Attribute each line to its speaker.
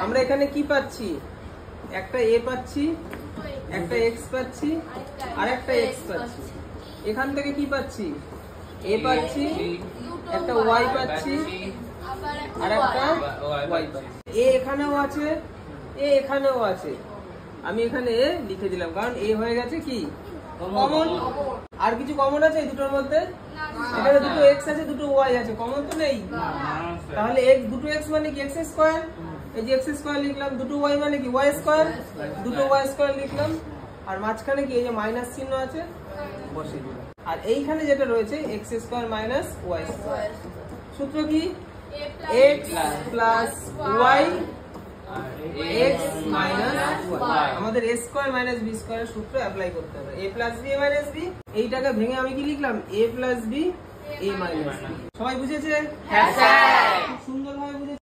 Speaker 1: আমরা এখানে কি পাচ্ছি? একটা a পাচ্ছি, একটা x পাচ্ছি, আর একটা x পাচ্ছি। এখান থেকে কি পাচ্ছি? a পাচ্ছি, একটা y পাচ্ছি, আর একটা y পাচ্ছি। a এখানেও আছে, a এখানেও আছে। আমি এখানে a লিখে দিলাম, কারণ a হয়ে গেছে কি কমন। আর কিছু কমন আছে এই দুটোর মধ্যে? এখানে দুটো x আছে, দুটো y আছে, কমন তো নেই। তাহলে দুটো x মানে কি x স্কয়ার, এই যে x স্কয়ার লিখলাম। দুটো y মানে কি y স্কয়ার, দুটো y স্কয়ার লিখলাম। আর মাঝখানে কি এই যে মাইনাস চিহ্ন আছে, বসিয়ে দিলাম। আর এইখানে যেটা রয়েছে x square minus y square. সূত্র কি? x plus y x minus y। আমাদের a স্কয়ার মাইনাস b স্কয়ারের সূত্র অ্যাপ্লাই করতে হবে। a plus b a minus b, এইটাকে ভেঙে আমি কি লিখলাম? a plus b a minus b। সবাই বুঝেছে? হ্যাঁ স্যার, খুব সুন্দরভাবে বুঝেছে।